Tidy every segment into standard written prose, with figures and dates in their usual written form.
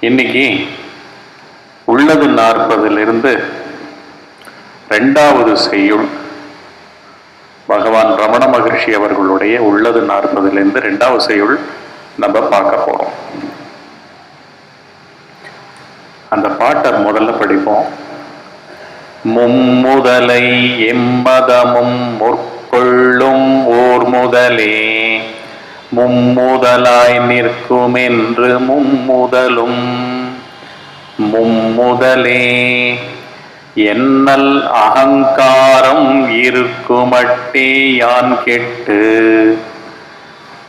இன்னைக்கு உள்ளது 40 2வது செய்யுள் பகவான் ரமண மகர்ஷி அவர்களுடைய உள்ளது 40 2வது செய்யுள் நம்ம பார்க்க போறோம். அந்த பாட்டை முதல்ல படிப்போம். மும்முதலை எம்மதமும் முற்கொள்ளும் ஓர் முதலே மும்முதலாய் நிற்கும் என்று மும்முதலும் மும்முதலே என்னல் அகங்காரம் இருக்குமட்டே யான் கெட்டு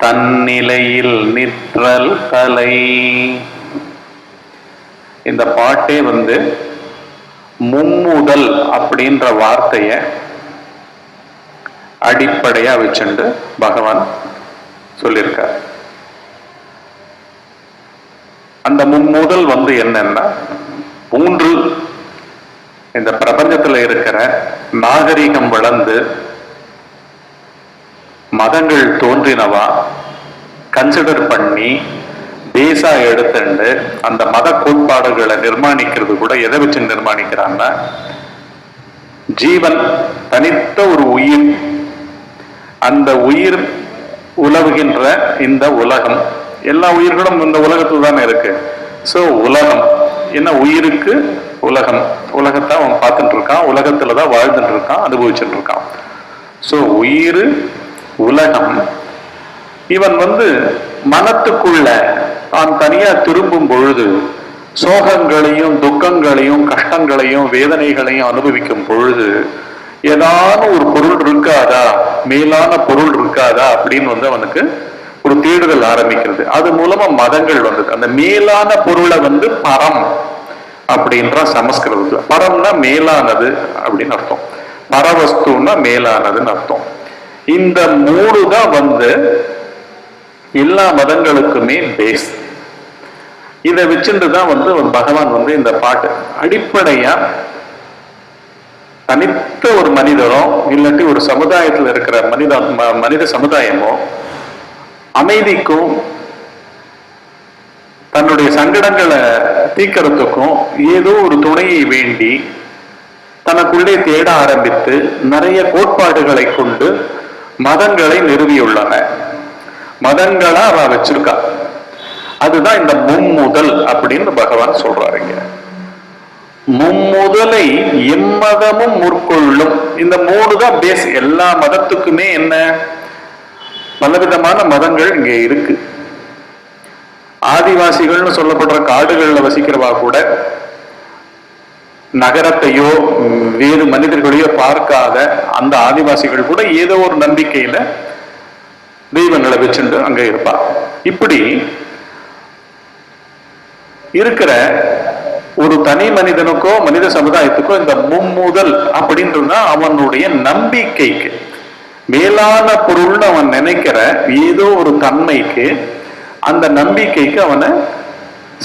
தன்னிலையில் நிற்றல் கலை. இந்த பாட்டே மும்முதல் அப்படின்ற வார்த்தைய அடிப்படையா வச்சுண்டு பகவான் சொல்லியிருக்கார். அந்த மும்முதல் என்னன்னா 3 இந்த பிரபஞ்சத்துல இருக்கிற நாகரிகம் வளர்ந்து மதங்கள் தோன்றினவா கன்சிடர் பண்ணி பேசா எடுத்துண்டு அந்த மத கோட்பாடுகளை நிர்மாணிக்கிறது கூட எதை வச்சு நிர்மாணிக்கிறான்னா, ஜீவன் தனித்த ஒரு உயிர், அந்த உயிர் உலவுகின்ற இந்த உலகம், எல்லா உயிர்களும் இந்த உலகத்துல தானே இருக்கு. சோ உலகம் என்ன, உயிருக்கு உலகம், உலகத்தை அவன் பார்த்துட்டு இருக்கான், உலகத்துலதான் வாழ்ந்துட்டு இருக்கான், அனுபவிச்சுட்டு இருக்கான். சோ உயிர் உலகம். இவன் மனத்துக்குள்ள தான் தனியா திரும்பும் பொழுது சோகங்களையும் துக்கங்களையும் கஷ்டங்களையும் வேதனைகளையும் அனுபவிக்கும் பொழுது ஏதாவது ஒரு பொருள் இருக்காதா, மேலான பொருள் இருக்காதா அப்படின்னு அவனுக்கு ஒரு தேடுதல் ஆரம்பிக்கிறது. அது மூலமா மதங்கள் அந்த மேலான பொருளை பரம் அப்படின்ற சமஸ்கிருதத்துல. பரம்னா மேலானது அப்படின்னு அர்த்தம், பரவஸ்துன்னா மேலானதுன்னு அர்த்தம். இந்த 3 தான் எல்லா மதங்களுக்குமே பேஸ். இதை வச்சுட்டுதான் பகவான் இந்த பாட்டு அடிப்படையா தனித்த ஒரு மனிதரோ இல்லாட்டி ஒரு சமுதாயத்தில் இருக்கிற மனித சமுதாயமோ அமைதிக்கும் தன்னுடைய சங்கடங்களை தீர்க்கறதுக்கும் ஏதோ ஒரு துணையை வேண்டி தனக்குள்ளே தேட ஆரம்பித்து நிறைய கோட்பாடுகளை கொண்டு மதங்களை நிறுவியுள்ளன. மதங்களா அவ வச்சிருக்கா. அதுதான் இந்த மும்முதல் அப்படின்னு பகவான் சொல்றாருங்க. மும்முதலை எம்மதமும் முற்கொள்ளும். இந்த 3 தான் பேஸ். எல்லா மதத்துக்குமே என்ன, பலவிதமான மதங்கள் இங்க இருக்கு. ஆதிவாசிகள்னு சொல்லப்படுற காடுகள்ல வசிக்கிறவா கூட நகரத்தையோ வேறு மனிதர்களையோ பார்க்காத அந்த ஆதிவாசிகள் கூட ஏதோ ஒரு நம்பிக்கையில தெய்வங்களை வச்சுட்டு அங்க இருப்பா. இப்படி இருக்கிற ஒரு தனி மனிதனுக்கோ மனித சமுதாயத்துக்கோ இந்த மும்முதல் அப்படின்றதுனா அவனுடைய நம்பிக்கைக்கு, மேலான பொருள்னு அவன் நினைக்கிற ஏதோ ஒரு தன்மைக்கு, அந்த நம்பிக்கைக்கு அவனை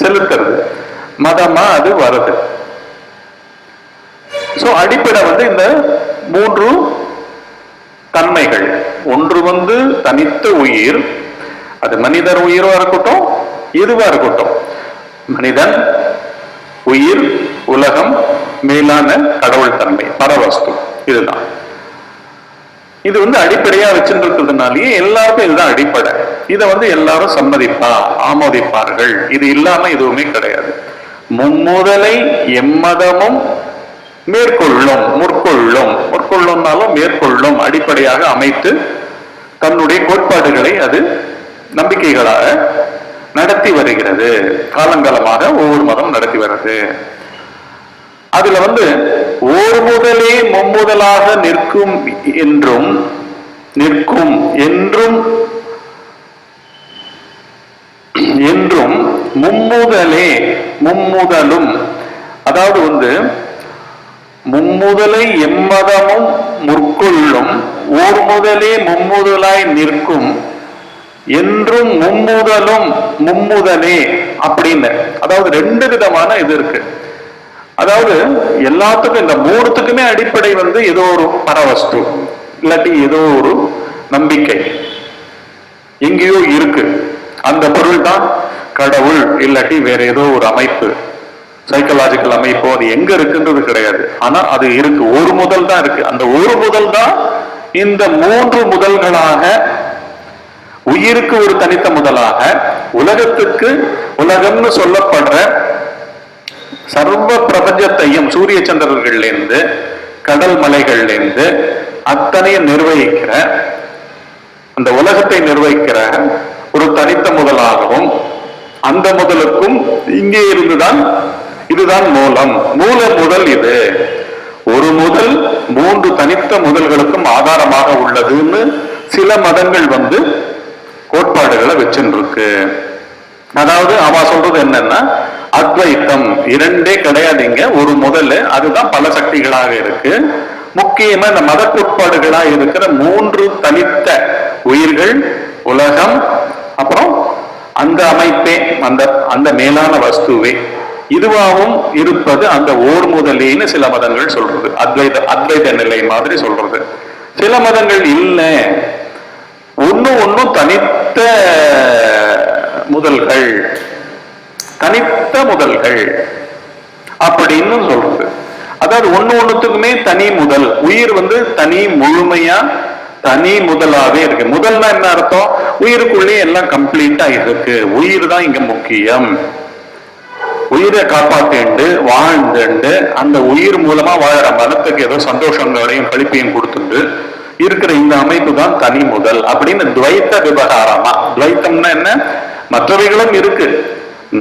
செலுத்துறது மதமா அது வருது. சோ அடிப்படை இந்த 3 தன்மைகள். ஒன்று தனித்த உயிர், அது மனிதர் உயிரா இருக்கட்டும் எதுவா இருக்கட்டும், மனிதன், உயிர், உலகம், மேலான கடவுள் தன்மை, பரவஸ்து. இதுதான் இது அடிப்படையா வச்சுருக்கிறதுனாலயே எல்லாருக்கும் இதுதான் அடிப்படை. இதை எல்லாரும் ஆமோதிப்பார்கள். இது இல்லாம எதுவுமே கிடையாது. மும்முதலை எம்மதமும் மேற்கொள்ளும், முற்கொள்ளும்னாலும் மேற்கொள்ளும் அடிப்படையாக அமைத்து தன்னுடைய கோட்பாடுகளை அது நம்பிக்கைகளாக நடத்தி வருகிறது. காலங்காலமாக ஒவ்வொரு மதம் நடத்தி வருது. அதுல ஓர் முதலே மும்முதலாக நிற்கும் என்றும் மும்முதலே மும்முதலும். அதாவது மும்முதலை எம்மதமும் முற்கொள்ளும் ஓர் முதலே மும்முதலாய் நிற்கும் என்றும் மும்முதலும் மும்முதலே அப்படின்னு. அதாவது 2 விதமான இது இருக்கு. அதாவது எல்லாத்துக்கும் இந்த 3த்துக்குமே அடிப்படை ஏதோ ஒரு பரவஸ்து இல்லாட்டி ஏதோ ஒரு நம்பிக்கை எங்கேயோ இருக்கு. அந்த பொருள் தான் கடவுள் இல்லாட்டி வேற ஏதோ ஒரு அமைப்பு, சைக்கலாஜிக்கல் அமைப்போ அது எங்க இருக்குன்றது கிடையாது. ஆனா அது இருக்கு, ஒரு முதல் தான் இருக்கு. அந்த ஒரு முதல் தான் இந்த மூன்று முதல்களாக, உயிருக்கு ஒரு தனித்த முதலாக, உலகத்துக்கு, உலகம்னு சொல்லப்படுற சர்வ பிரபஞ்சத்தையும் சூரிய சந்திரர்கள்ல இருந்து கடல் மலைகள்ல இருந்து அத்தனையும் நிர்வகிக்கிற, அந்த உலகத்தை நிர்வகிக்கிற ஒரு தனித்த முதலாகவும், அந்த முதலுக்கும் இங்கே இருந்துதான், இதுதான் மூலம், மூல முதல் இது. ஒரு முதல் மூன்று தனித்த முதல்களுக்கும் ஆதாரமாக உள்ளதுன்னு சில மதங்கள் கோட்பாடுகளை வச்சுருக்கு. அதாவது அவ சொல்றது என்னன்னா, அத்வைத்தம் இரண்டே கிடையாதுங்க, ஒரு முதல், அதுதான் பல சக்திகளாக இருக்கு. முக்கியமா இந்த மத கோட்பாடுகளா இருக்கிற மூன்று தனித்த உயிர்கள், உலகம், அப்புறம் அந்த அமைப்பே, அந்த மேலான வஸ்துவே இதுவாகவும் இருப்பது அந்த ஓர் முதலேன்னு சில மதங்கள் சொல்றது. அத்வைத நிலை மாதிரி சொல்றது. சில மதங்கள் இல்லை, ஒன்னும் தனித்த முதல்கள், தனித்த முதல்கள் அப்படின்னு சொல்றது. அதாவது ஒண்ணுத்துக்குமே தனி முதல், உயிர் தனி, முழுமையா தனி முதலாவே இருக்கு. முதல்னா என்ன அர்த்தம்? உயிருக்குள்ளே எல்லாம் கம்ப்ளீட்டா இருக்கு, உயிர் தான் இங்க முக்கியம். உயிரை காப்பாத்திண்டு வாழ்ந்துண்டு அந்த உயிர் மூலமா வாழற மனத்துக்கு ஏதோ சந்தோஷங்களையும் கழிப்பையும் கொடுத்துட்டு இருக்கிற இந்த அமைப்பு தான் தனி முதல் அப்படின்னு துவைத்த விவகாரமா. துவைத்தம்னா என்ன? மற்றவைகளும் இருக்கு,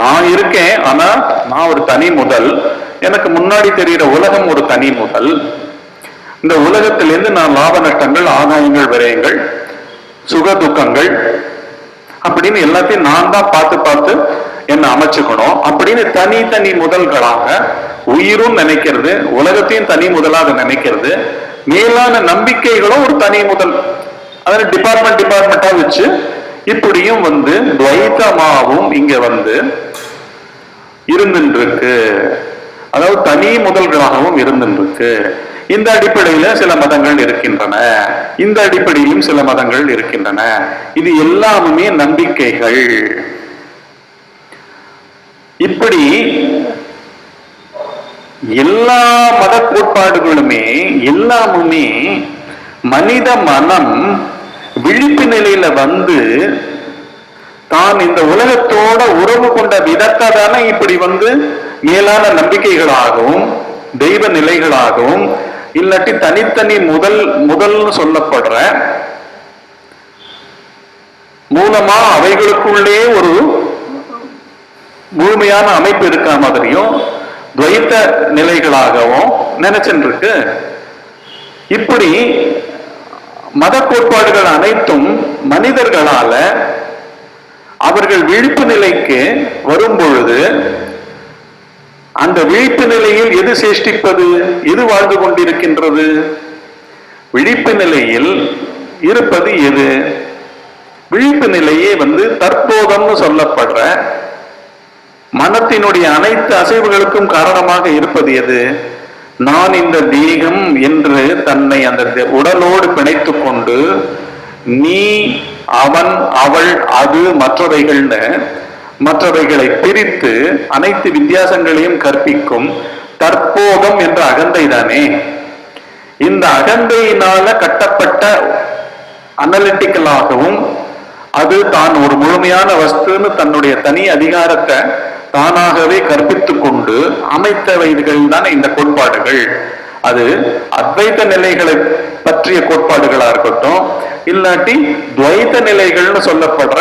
நான் இருக்கேன், ஆனா நான் ஒரு தனி முதல், எனக்கு முன்னாடி தெரிகிற உலகம் ஒரு தனி முதல். இந்த உலகத்திலிருந்து நான் லாப நஷ்டங்கள், ஆதாயங்கள், விரயங்கள், சுக துக்கங்கள் அப்படின்னு எல்லாத்தையும் நான் தான் பார்த்து என்ன அமைச்சுக்கணும் அப்படின்னு தனி முதல்களாக உயிரும் நினைக்கிறது, உலகத்தையும் தனி முதலாக நினைக்கிறது. மேலான நம்பிக்கைகளும் ஒரு தனி முதல், அதில் டிபார்ட்மெண்டா வச்சு இப்படியும் துவைத்தமாவும் இங்க இருந்துருக்கு. அதாவது தனி முதல்களாகவும் இருந்துருக்கு. இந்த அடிப்படையில சில மதங்கள் இருக்கின்றன, இந்த அடிப்படையிலும் சில மதங்கள் இருக்கின்றன. இது எல்லாமே நம்பிக்கைகள். இப்படி எல்லா மத கோட்பாடுகளுமே எல்லாமுமே மனித மனம் விழிப்பு நிலையில தான் இந்த உலகத்தோட உறவு கொண்ட விதத்தை தானே இப்படி மேலான நம்பிக்கைகளாகவும் தெய்வ நிலைகளாகவும் இல்லாட்டி தனித்தனி முதல்னு சொல்லப்படுற மூலமா அவைகளுக்குள்ளே ஒரு முழுமையான அமைப்பு இருக்கிற மாதிரியும் துவைத்த நிலைகளாகவும் நினைச்சுருக்கு. இப்படி மத கோட்பாடுகள் அனைத்தும் மனிதர்களால அவர்கள் விழிப்பு நிலைக்கு வரும் பொழுது அந்த விழிப்பு நிலையில் எது சேஷ்டிப்பது, எது வாழ்ந்து கொண்டிருக்கின்றது? விழிப்பு நிலையில் இருப்பது எது? விழிப்பு நிலையே தற்போதம்னு சொல்லப்படுற மனத்தினுடைய அனைத்து அசைவுகளுக்கும் காரணமாக இருப்பது எது? நான் இந்த தேகம் என்று தன்னை அந்த உடலோடு பிணைத்து கொண்டு நீ, அவன், அவள், அது, மற்றவைகள்னு மற்றவைகளை பிரித்து அனைத்து வித்தியாசங்களையும் கற்பிக்கும் தற்போதம் என்ற அகந்தை தானே. இந்த அகந்தையினால கட்டப்பட்ட அனலிட்டிக்கலாகவும் அது தான் ஒரு முழுமையான வஸ்துன்னு தன்னுடைய தனி அதிகாரத்தை தானாகவே கற்பித்து கொண்டு அமைத்தவைகள் தானே இந்த கோட்பாடுகள். அது அத்வைத்த நிலைகளை பற்றிய கோட்பாடுகளா இருக்கட்டும், இல்லாட்டி துவைத்த நிலைகள்னு சொல்லப்படுற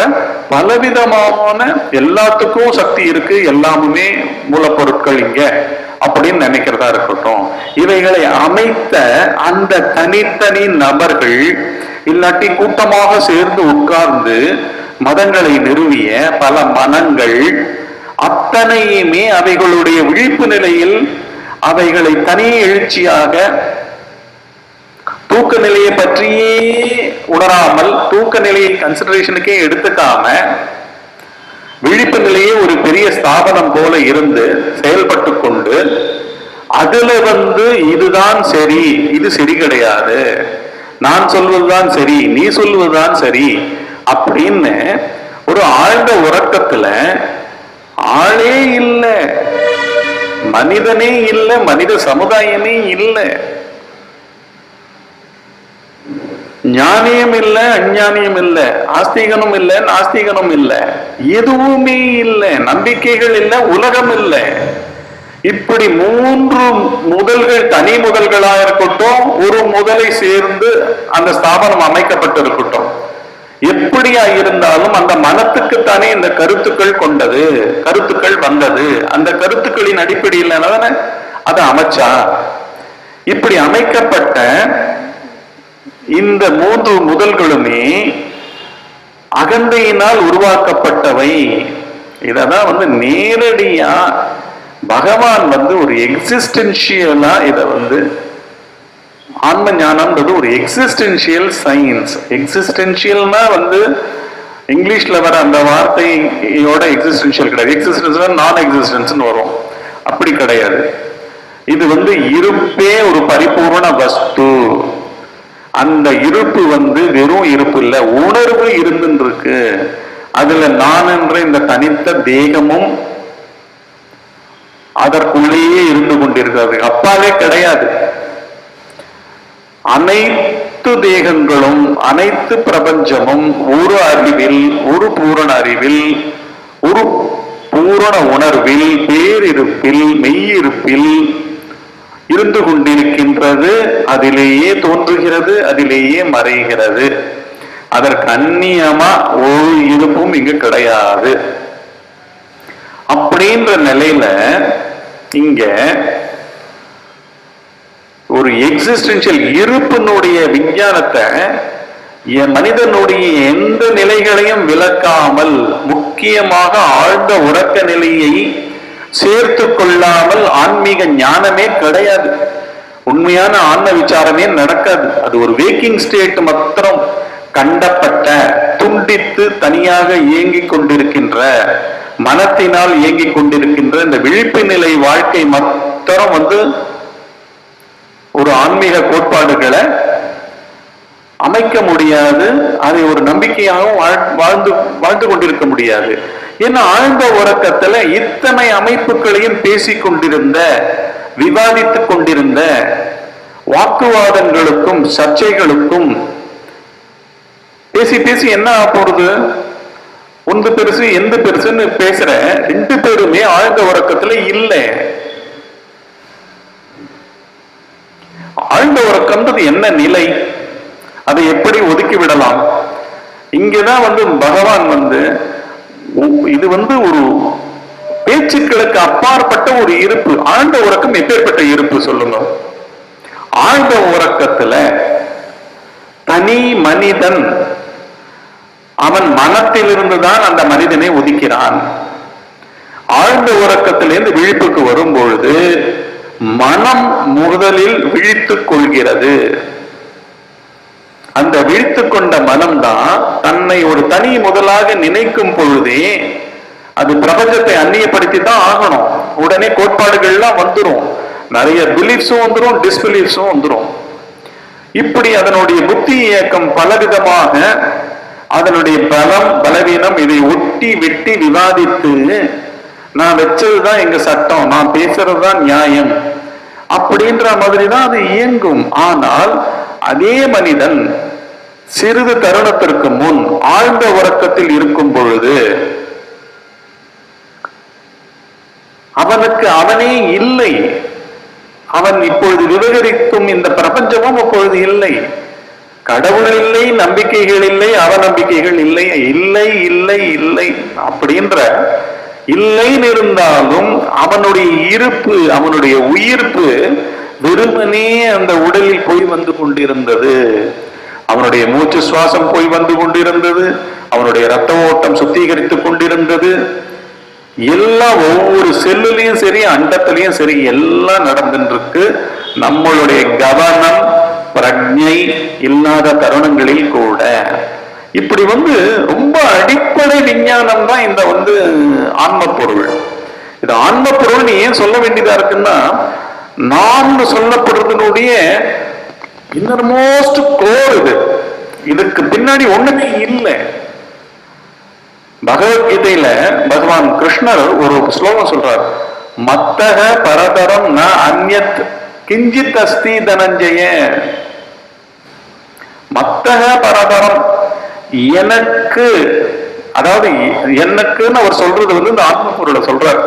பலவிதமான எல்லாத்துக்கும் சக்தி இருக்கு, எல்லாமுமே மூலப்பொருட்கள் இங்க அப்படின்னு நினைக்கிறதா இருக்கட்டும், இவைகளை அமைத்த அந்த தனித்தனி நபர்கள் இல்லாட்டி கூட்டமாக சேர்ந்து உட்கார்ந்து மதங்களை நிறுவிய பல மனங்கள் அத்தனையுமே அவைகளுடைய விழிப்பு நிலையில் அவைகளை தனி எழுச்சியாக தூக்க நிலையை பற்றியே உணராமல், தூக்க நிலையை கன்சிடரேஷனுக்கே எடுத்துக்காம விழிப்பு நிலையே ஒரு பெரிய ஸ்தாபனம் போல இருந்து செயல்பட்டு கொண்டு அதுல இதுதான் சரி, இது சரி கிடையாது, நான் சொல்வதுதான் சரி, நீ சொல்வதுதான் சரி அப்படின்னு ஒரு ஆழ்ந்த உறக்கத்துல ஆளே இல்லை, மனிதனே இல்லை, மனித சமுதாயமே இல்லை, ஞானியும் இல்லை, அஞ்ஞானியும் இல்லை, ஆஸ்திகனும் இல்லை, நாஸ்திகனும் இல்லை, எதுவுமே இல்லை, நம்பிக்கைகள் இல்லை, உலகம் இல்லை. இப்படி மூன்று முதல்கள் தனி முதல்களாக இருக்கட்டும், ஒரு முதலை சேர்ந்து அந்த ஸ்தாபனம் அமைக்கப்பட்டிருக்கட்டும், எப்படியா இருந்தாலும் அந்த மனத்துக்குத்தானே இந்த கருத்துக்கள் கொண்டது, கருத்துக்கள் வந்தது. அந்த கருத்துக்களின் அடிப்படையில் அதை அமைச்சா. இப்படி அமைக்கப்பட்ட இந்த மூன்று முதல்களுமே அகந்தையினால் உருவாக்கப்பட்டவை. இததான் நேரடியா பகவான் ஒரு எக்ஸிஸ்டென்ஷியலா இத ஆன்ம ஞானம்ன்றது ஒரு எக்ஸிஸ்டென்ஷியல் சயின்ஸ். எக்ஸிஸ்டென்ஷியல்னா இங்கிலீஷ்ல வர அந்த வார்த்தையோட எக்ஸிஸ்டென்ஷியல் கிடையாது. எக்ஸிஸ்டன்ஸ் நான் எக்ஸிஸ்டன்ஸ் வரும், அப்படி கிடையாது. இது இருப்பே ஒரு பரிபூர்ண வஸ்து. அந்த இருப்பு வெறும் இருப்பு இல்ல, உணர்வு இருந்துருக்கு. அதுல நான் என்ற இந்த தனித்த தேகமும் அதற்குள்ளேயே இருந்து கொண்டிருக்கிறது, அப்பாலே கிடையாது. அனைத்து தேகங்களும் அனைத்து பிரபஞ்சமும் ஒரு அறிவில், ஒரு பூரண அறிவில், ஒரு பூரண உணர்வில், பேரிருப்பில், மெய்யிருப்பில் இருந்து கொண்டிருக்கின்றது. அதிலேயே தோன்றுகிறது, அதிலேயே மறைகிறது. அதற்கு அந்நியமா ஒரு இருப்பும் இங்கு கிடையாது. அப்படின்ற நிலையில இங்க ஒரு எக்ஸிஸ்டென்ஷியல் இருப்பினுடைய விஞ்ஞானத்தை மனிதனுடைய எந்த நிலைகளையும் விளக்காமல், முக்கியமாக ஆழ்ந்த உறக்க நிலையை சேர்த்து கொள்ளாமல் ஆன்மீக ஞானமே கிடையாது. உண்மையான ஆன்ம விசாரமே நடக்காது. அது ஒரு வேக்கிங் ஸ்டேட் மாத்திரம், கண்டப்பட்ட துண்டித்து தனியாக இயங்கிக் கொண்டிருக்கின்ற, மனத்தினால் இயங்கிக் கொண்டிருக்கின்ற இந்த விழிப்பு நிலை வாழ்க்கை மாத்திரம் ஒரு ஆன்மீக கோட்பாடுகளை அமைக்க முடியாது. அதை ஒரு நம்பிக்கையாகவும் வாழ்ந்து கொண்டிருக்க முடியாது. ஏன்னா ஆழ்ந்த உறக்கத்துல இத்தனை அமைப்புகளையும் பேசிக் கொண்டிருந்த, விவாதித்துக் கொண்டிருந்த, வாக்குவாதங்களுக்கும் சர்ச்சைகளுக்கும் பேசி பேசி என்ன போறது, ஒன்று பெருசு எந்த பெருசுன்னு பேசுற ரெண்டு பேருமே ஆழ்ந்த உறக்கத்துல இல்லை. ஆழ்ந்த உறக்கம்ன்றது என்ன நிலை, அதை எப்படி ஒதுக்கி விடலாம்? இங்கதான் பகவான் இது ஒரு பேச்சுக்களுக்கு அப்பாற்பட்ட ஒரு இருப்பு. ஆழ்ந்த உறக்கம் எப்பேற்பட்ட இருப்பு சொல்லுங்க. ஆழ்ந்த உறக்கத்துல தனி மனிதன் அவன் மனத்திலிருந்துதான் அந்த மனிதனை ஒதுக்கிறான். ஆழ்ந்த உறக்கத்திலிருந்து விழிப்புக்கு வரும் பொழுது மனம் முதலில் விழித்துக் கொள்கிறது. அந்த விழித்து கொண்ட மனம்தான் தன்னை ஒரு தனி முதலாக நினைக்கும் பொழுதே அது பிரபஞ்சத்தை அந்நியப்படுத்தி தான் ஆகணும். உடனே கோட்பாடுகள்லாம் வந்துடும், நிறைய பிலீஃப்ஸும் வந்துடும், டிஸ்பிலீஃப்ஸும் வந்துடும். இப்படி அதனுடைய புத்தி இயக்கம் பலவிதமாக அதனுடைய பலம் பலவீனம் இதை ஒட்டி வெட்டி விவாதித்து, நான் வச்சதுதான் எங்க சட்டம், நான் பேசுறதுதான் நியாயம் அப்படின்ற மாதிரி தான் அது இயங்கும். ஆனால் அதே மனிதன் சிறிது தருணத்திற்கு முன் ஆழ்ந்த உறக்கத்தில் இருக்கும் பொழுது அவனுக்கு அவனே இல்லை. அவன் இப்பொழுது விவகரிக்கும் இந்த பிரபஞ்சமும் இப்பொழுது இல்லை. கடவுள் இல்லை, நம்பிக்கைகள் இல்லை, அவநம்பிக்கைகள் இல்லை, இல்லை இல்லை இல்லை அப்படின்ற இல்லைன்னு இருந்தாலும் அவனுடைய இருப்பு, அவனுடைய உயிர்ப்பு வெறுமனே அந்த உடலில் போய் வந்து கொண்டிருந்தது. அவனுடைய மூச்சு சுவாசம் போய் வந்து கொண்டிருந்தது, அவனுடைய இரத்த ஓட்டம் சுத்திகரித்துக் கொண்டிருந்தது. எல்லாம் ஒவ்வொரு செல்லுலையும் சரி, அண்டத்திலையும் சரி, எல்லாம் நடந்துருக்கு. நம்மளுடைய கவனம் பிரஜை இல்லாத தருணங்களில் கூட இப்படி ரொம்ப அடிப்படை விஞ்ஞானம் தான் இந்த ஆன்ம பொருள். இது ஆன்ம பொருள் ஏன் சொல்ல வேண்டியதா இருக்குன்னா, நான் சொல்லப்படுறதுனுடைய இன்னர்மோஸ்ட் கோர் இது. இதுக்கு பின்னாடி ஒண்ணுமே இல்லை. பகவத்கீதையில பகவான் கிருஷ்ணர் ஒரு ஸ்லோகம் சொல்றார், மத்தக பரதரம் ந அந்யத் கிஞ்சித் அஸ்தி தனஞ்சய. மத்தக பரதரம், எனக்கு, அதாவது எனக்குன்னு அவர் சொல்றது இந்த ஆத்ம பொருளை சொல்றார்.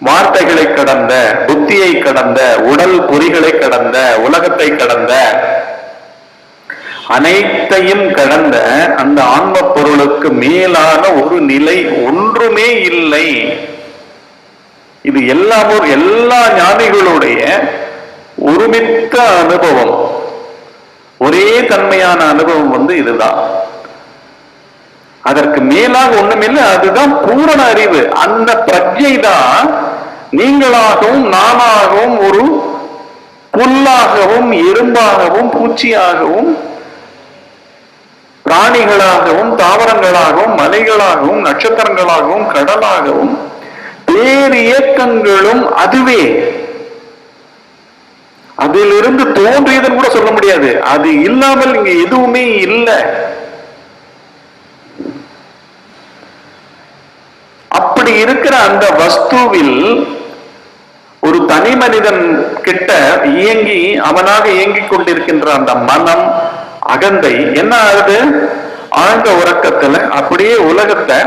வார்த்தைகளை கடந்த, புத்தியை கடந்த, உடல் பொறிகளை கடந்த, உலகத்தை கடந்த, அனைத்தையும் கடந்த அந்த ஆன்ம பொருளுக்கு மேலான ஒரு நிலை ஒன்றுமே இல்லை. இது எல்லா ஞானிகளுடைய ஒருமித்த அனுபவம், ஒரே தன்மையான அனுபவம் இதுதான். அதற்கு மேலாக ஒண்ணுமில்லை. அதுதான் பூரண அறிவு. அந்த பிரஜை தான் நீங்களாகவும் நானாகவும் ஒரு புல்லாகவும் எறும்பாகவும் பூச்சியாகவும் பிராணிகளாகவும் தாவரங்களாகவும் மலைகளாகவும் நட்சத்திரங்களாகவும் கடலாகவும் பேர் இயக்கங்களும் அதுவே. அதிலிருந்து தோன்றியதுன்னு கூட சொல்ல முடியாது. அது இல்லாமல் இங்க எதுவுமே இல்லை. அப்படி இருக்கிற அந்த வஸ்துவில் ஒரு தனி மனிதன் கிட்ட இயங்கி அவனாக இயங்கிக் கொண்டிருக்கின்ற அந்த மனம், அகந்தை என்ன ஆகுது? ஆழ்ந்த உறக்கத்துல அப்படியே உலகத்தை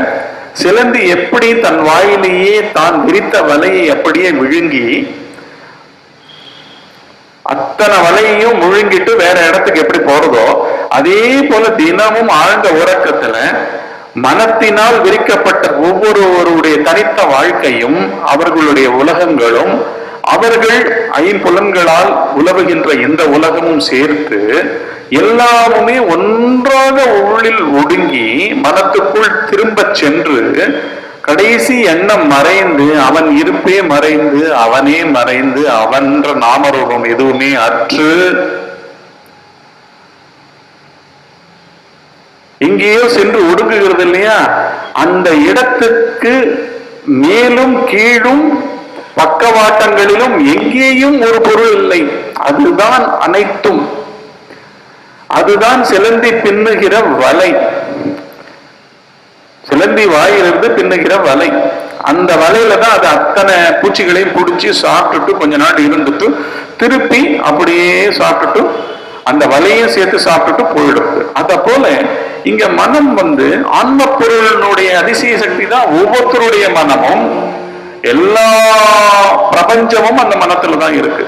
சிலந்தி எப்படி தன் வாயிலேயே தான் விரித்த வலையை அப்படியே விழுங்கி அத்தனை வலையையும் முழுங்கிட்டு வேற இடத்துக்கு எப்படி போறதோ அதே போல தினமும் ஆழ்ந்த உறக்கத்துல மனத்தினால் விரிக்கப்பட்ட ஒவ்வொருவருடைய தனித்த வாழ்க்கையும் அவர்களுடைய உலகங்களும் அவர்கள் ஐம்புலன்களால் உலவுகின்ற இந்த உலகமும் சேர்த்து எல்லாமுமே ஒன்றாக உள்ளில் ஒடுங்கி மனத்துக்குள் திரும்ப சென்று கடைசி எண்ணம் மறைந்து அவன் இருப்பே மறைந்து அவனே மறைந்து அவன்ற நாமரூபம் எதுவுமே அற்று எங்கேயோ சென்று ஒடுங்குகிறது இல்லையா? அந்த இடத்துக்கு மேலும் கீழும் பக்கவாட்டங்களிலும் எங்கேயும் ஒரு பொருள் இல்லை. அதுதான் அனைத்தும். அதுதான் சிலந்தி பின்னுகிற வலை. சிலந்தி வாயிலிருந்து பின்னுகிற வலை. அந்த வலையில தான் அது அத்தனை பூச்சிகளையும் பிடிச்சி சாப்பிட்டுட்டு கொஞ்ச நாள் இருந்துட்டு திருப்பி அப்படியே சாப்பிட்டுட்டு அந்த வலையும் சேர்த்து சாப்பிட்டுட்டு போயிடுது. அத போல இங்க மனம் ஆன்ம பொருளினுடைய அதிசய சக்தி தான். ஒவ்வொருத்தருடைய மனமும் எல்லா பிரபஞ்சமும் அந்த மனத்துல தான் இருக்கு.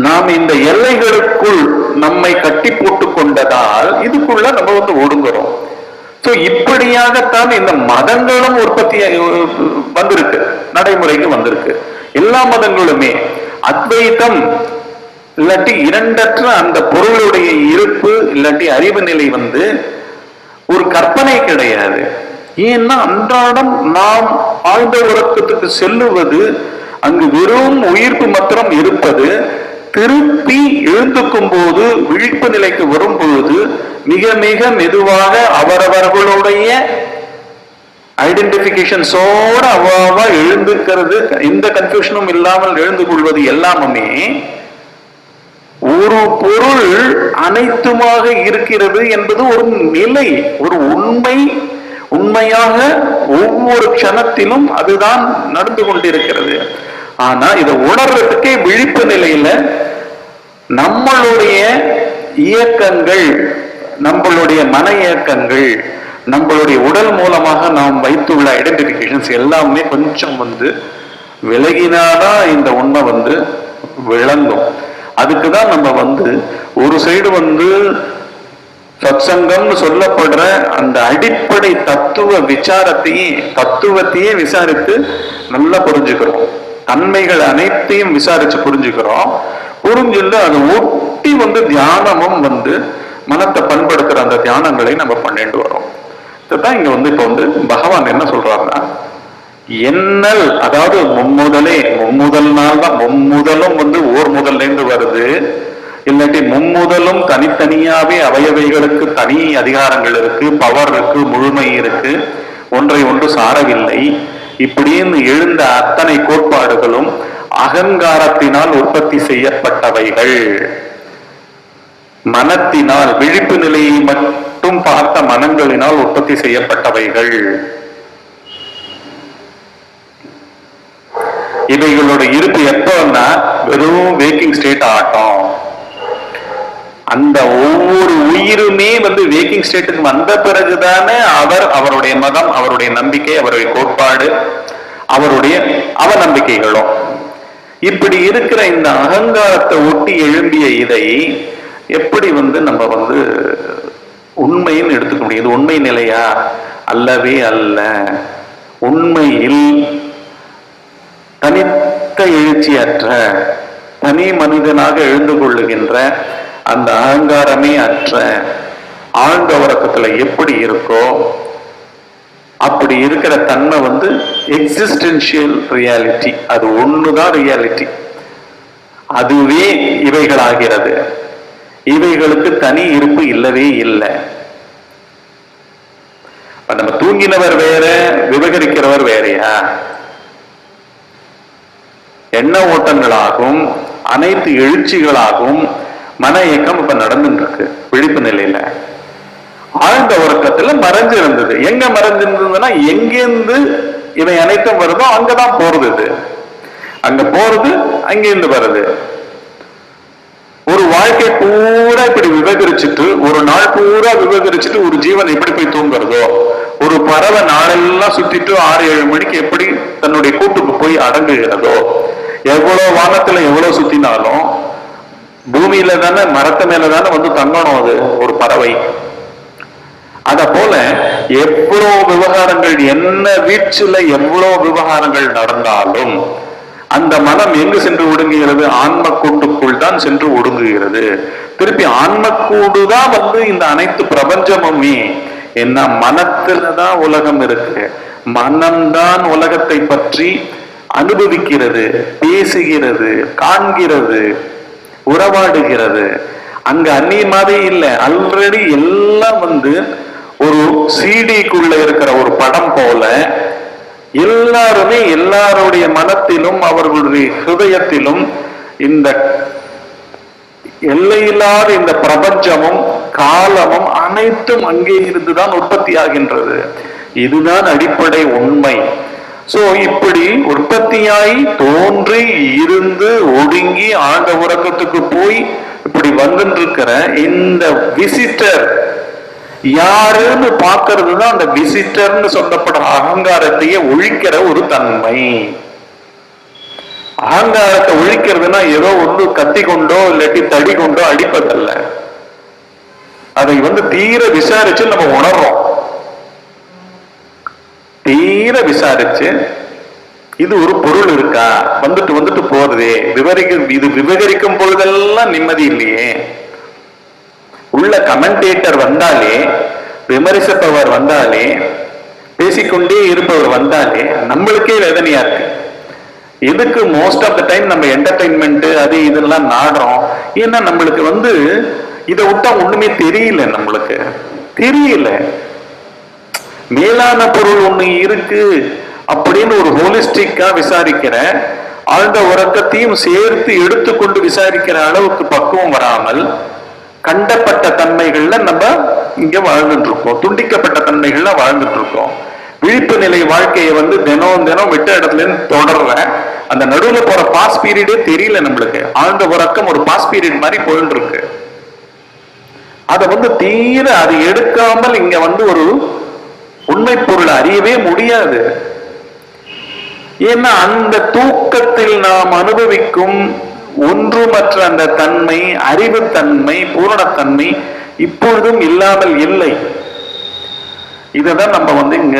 நாம் இந்த எல்லைகளுக்குள் நம்மை கட்டி போட்டு கொண்டதால் இதுக்குள்ள நம்ம ஒடுங்குறோம். இப்படியாகத்தான் இந்த மதங்களும் உற்பத்தி வந்திருக்கு, நடைமுறைக்கு வந்திருக்கு. எல்லா மதங்களுமே அத்வைத்தம் இல்லாட்டி இரண்டற்ற அந்த பொருளுடைய இருப்பு இல்லாட்டி அறிவு நிலை ஒரு கற்பனை கிடையாது. ஏன்னா அன்றாடம் நாம் ஆழ்ந்த உறக்கத்துக்கு செல்லுவது, அங்கு வெறும் உயிர்ப்பு மாத்திரம் இருப்பது, திருப்பி எழுந்துக்கும் போது விழிப்பு நிலைக்கு வரும் பொழுது மிக மிக மெதுவாக அவரவர்களுடைய ஐடென்டிபிகேஷன்ஸோட அவ்வளவா எழுந்துக்கிறது, எந்த கன்ஃபியூஷனும் இல்லாமல் எழுந்து கொள்வது எல்லாமே ஒரு பொருள் அனைத்துமாக இருக்கிறது என்பது ஒரு நிலை, ஒரு உண்மை. உண்மையாக ஒவ்வொரு க்ஷணத்திலும் அதுதான் நடந்து கொண்டிருக்கிறது. ஆனா இதை உணர்றதுக்கே விழிப்பு நிலையில நம்மளுடைய இயக்கங்கள், நம்மளுடைய மன இயக்கங்கள், நம்மளுடைய உடல் மூலமாக நாம் வைத்துள்ள ஐடென்டிபிகேஷன்ஸ் எல்லாமே கொஞ்சம் விலகினாதான் இந்த உண்மை விளங்கும். அதுக்குதான் நம்ம ஒரு சைடு சத்சங்கம்னு சொல்லப்படுற அந்த அடிப்படை தத்துவத்தையே விசாரித்து நல்லா புரிஞ்சுக்கிறோம். தன்மைகள் அனைத்தையும் விசாரிச்சு புரிஞ்சுக்கிறோம். புரிஞ்சுட்டு அதை ஒட்டி தியானமும் மனத்தை பண்படுத்துற அந்த தியானங்களை நம்ம பண்ணிட்டு வரோம். இதுதான் இங்க இப்ப பகவான் என்ன சொல்றாருன்னா, எண்ணல், அதாவது மும்முதல் நாள் தான். மும்முதலும் ஓர் முதல்ல இருந்து வருது. இல்லாட்டி மும்முதலும் தனித்தனியாவே அவயவைகளுக்கு தனி அதிகாரங்கள் இருக்கு, பவர் இருக்கு, முழுமை இருக்கு, ஒன்றை ஒன்று சாரவில்லை. இப்படின்னு எழுந்த அத்தனை கோட்பாடுகளும் அகங்காரத்தினால் உற்பத்தி செய்யப்பட்டவைகள். மனத்தினால், விழிப்பு நிலையை மட்டும் பார்த்த மனங்களினால் உற்பத்தி செய்யப்பட்டவைகள். இவைகளோட இருப்பு எப்பன்னா வெறும் வேக்கிங் ஸ்டேட் ஆட்டம். அந்த ஒவ்வொரு உயிருமே வேக்கிங் ஸ்டேட்டுக்கு வந்த பிறகுதானே அவருடைய மதம், அவருடைய நம்பிக்கை, அவருடைய கோட்பாடு, அவருடைய அவநம்பிக்கைகளும். இப்படி இருக்கிற இந்த அகங்காரத்தை ஒட்டி எழும்பிய இதை எப்படி நம்ம உண்மைன்னு எடுத்துக்க முடியும்? இது உண்மை நிலையா? அல்லவே அல்ல. உண்மையில் தனித்த எழுச்சியற்ற தனி மனிதனாக எழுந்து கொள்ளுகின்ற அந்த அகங்காரமே அற்ற ஆழ்ந்த உறக்கத்துல எப்படி இருக்கோ அப்படி இருக்கிற தன்மை எக்ஸிஸ்டென்ஷியல் ரியாலிட்டி. அது ஒண்ணுதான் ரியாலிட்டி. அதுவே இவைகளாகிறது. இவைகளுக்கு தனி இருப்பு இல்லவே இல்லை. நம்ம தூங்கினவர் வேற, விவகரிக்கிறவர் வேறையா? எண்ண ஓட்டங்களாகும் அனைத்து எழுச்சிகளாகும் மன இயக்கம் இப்ப நடந்துட்டு இருக்கு. விழிப்பு நிலையில ஆழ்ந்த உறக்கத்துல மறைஞ்சு இருந்தது. எங்க மறைஞ்சு இருந்ததுன்னா, எங்கிருந்து இவை அனைத்தும் வருதோ அங்கதான் போறது. இது அங்க போறது, அங்கிருந்து வருது. ஒரு வாழ்க்கை பூரா இப்படி விவகரிச்சுட்டு, ஒரு நாள் பூரா விவகரிச்சுட்டு ஒரு ஜீவன் எப்படி போய் தூங்குறதோ, ஒரு பறவை நாளெல்லாம் சுத்திட்டு 6-7 மணிக்கு எப்படி தன்னுடைய கூட்டுக்கு போய் அடங்குகிறதோ, எவ்வளவு வானத்துல எவ்வளவு சுத்தினாலும் பூமியில தானே, மரத்து மேலதானே தங்கணும் அது ஒரு பறவை. அத போல எவ்வளவு விவகாரங்கள், என்ன வீச்சுல எவ்வளவு விவகாரங்கள் நடந்தாலும் அந்த மனம் எங்கு சென்று ஒடுங்குகிறது? ஆன்மக்கூட்டுக்குள் தான் சென்று ஒடுங்குகிறது. திருப்பி ஆன்மக்கூடுதான் இந்த அனைத்து பிரபஞ்சமுமே. என்ன, மனத்துலதான் உலகம் இருக்கு. மனம்தான் உலகத்தை பற்றி அனுபவிக்கிறது, பேசுகிறது, காண்கிறது, உறவாடுகிறது. அங்க அந்நியமாவே இல்லை. ஆல்ரெடி எல்லாம் ஒரு சிடிக்குள்ள இருக்கிற ஒரு படம் போல எல்லாருமே எல்லாருடைய மனத்திலும் அவர்களுடைய ஹிருதயத்திலும் இந்த எல்லையில்லாத இந்த பிரபஞ்சமும் காலமும் அனைத்தும் அங்கே இருந்துதான் உற்பத்தி ஆகின்றது. இதுதான் அடிப்படை உண்மை. சோ இப்படி உற்பத்தியாய் தோன்றி இருந்து ஒடுங்கி ஆழ்ந்த உறக்கத்துக்கு போய் இப்படி வந்துருக்கிற இந்த விசிட்டர் யாருன்னு பாக்குறது தான் அந்த விசிட்டர்னு சொல்லப்படுற அகங்காரத்தையே ஒழிக்கிற ஒரு தன்மை. அகங்காரத்தை ஒழிக்கிறதுனா ஏதோ கத்தி கொண்டோ இல்லாட்டி தடி கொண்டோ அடிப்பதல்ல. அதை தீர விசாரிச்சு நம்ம உணர்றோம். தீர விசாரிச்சு இது ஒரு பொருள் இருக்கா, வந்துட்டு போறதே, இது விவகரிக்கும் பொழுதெல்லாம் நிம்மதி இல்லையே. உள்ள கமெண்டேட்டர் வந்தாலே, விமர்சிப்பவர் வந்தாலே, பேசிக்கொண்டே இருப்பவர் வந்தாலே நம்மளுக்கே வேதனையா இருக்கு. எதுக்கு மோஸ்ட் ஆஃப் த டைம் நம்ம என்டர்டைன்மெண்ட் அது இதெல்லாம் நாடுறோம்? ஏன்னா நம்மளுக்கு இதை விட்டா ஒண்ணுமே தெரியல. நம்மளுக்கு தெரியல மேலான பொருள் ஒண்ணு இருக்கு அப்படின்னு ஒரு ஹோலிஸ்டிக்கா விசாரிக்கிற, ஆழ்ந்த உறக்கத்தையும் சேர்த்து எடுத்துக்கொண்டு விசாரிக்கிற அளவுக்கு பக்குவம் வராமல் கண்டப்பட்ட தன்மைகள்ல நம்ம இங்க வாழ்ந்துட்டு இருக்கோம். துண்டிக்கப்பட்ட தன்மைகள்ல வாழ்ந்துட்டு இருக்கோம். விழிப்பு நிலை வாழ்க்கையை தினம் தினம் விட்ட இடத்துல இருந்து தொடர்ற அந்த நடுவுல போற பாஸ் பீரியடே தெரியல நம்மளுக்கு. ஆழ்ந்த உறக்கம் ஒரு பாஸ் பீரியட் மாதிரி போயிட்டு இருக்கு. அதை தீர அதை எடுக்காமல் இங்க ஒரு உண்மை பொருளை அறியவே முடியாது. ஏன்னா அந்த தூக்கத்தில் நாம் அனுபவிக்கும் ஒன்றுமற்ற அந்த தன்மை, அறிவுத்தன்மை, பூரணத்தன்மை இப்பொழுதும் இல்லாமல் இல்லை. இததான் நம்ம இங்க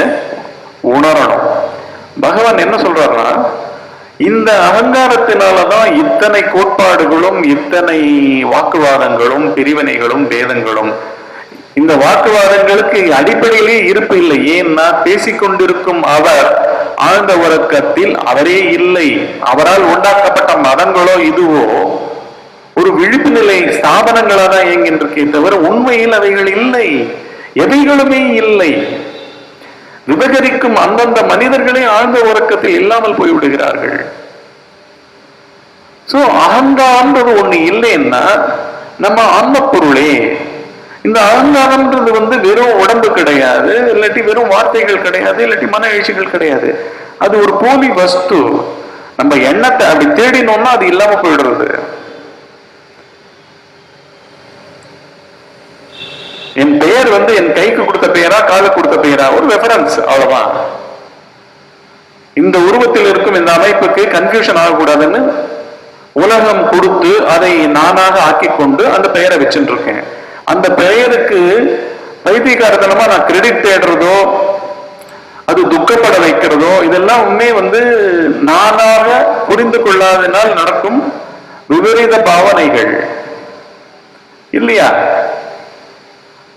உணரணும். பகவான் என்ன சொல்றாருன்னா, இந்த அகங்காரத்தினாலதான் இத்தனை கோட்பாடுகளும், இத்தனை வாக்குவாதங்களும், பிரிவினைகளும், பேதங்களும். இந்த வாக்குவாதங்களுக்கு அடிப்படையிலே இருப்பு இல்லை. ஏன்னா பேசிக்கொண்டிருக்கும் அவர் ஆழ்ந்த உறக்கத்தில் அவரே இல்லை. அவரால் உண்டாக்கப்பட்ட மதங்களோ இதுவோ ஒரு விழிப்பு நிலை ஸ்தாபனங்களா தான் இயங்கின்றிருக்கே தவிர உண்மையில் அவைகள் இல்லை. எவைகளுமே இல்லை. விவகரிக்கும் அந்தந்த மனிதர்களே ஆழ்ந்த உறக்கத்தில் இல்லாமல் போய்விடுகிறார்கள். சோ அகங்காரம்ன்றது ஒண்ணு இல்லைன்னா நம்ம ஆன்ம பொருளே. இந்த அகங்காரம்ன்றது வெறும் உடம்பு கிடையாது, இல்லாட்டி வெறும் வார்த்தைகள் கிடையாது, இல்லாட்டி மன எழுச்சிகள் கிடையாது. அது ஒரு போலி வஸ்து. நம்ம எண்ணத்தை அப்படி தேடினோம்னா அது இல்லாம போயிடுறது. என் பெயர் என் கைக்கு கொடுத்த பெயரா காலுக்கு கொடுத்த பெயரா, ஒரு ரெஃபரன்ஸ், அவ்வளவுதான். இந்த உருவத்தில் இருக்கும் இந்த அமைப்புக்கு கன்ஃபியூஷன் ஆகக்கூடாதுன்னு உலகம் கொடுத்து அதை நானாக ஆக்கி கொண்டு அந்த பெயரை வச்சுட்டு இருக்கேன். அந்த பெயருக்கு பைத்தியக்காரத்தனமா நான் கிரெடிட் தேடுறதோ, அது துக்கப்பட வைக்கிறதோ, இதெல்லாம் நானாக புரிந்து கொள்ளாதனால் நடக்கும் விபரீத பாவனைகள் இல்லையா?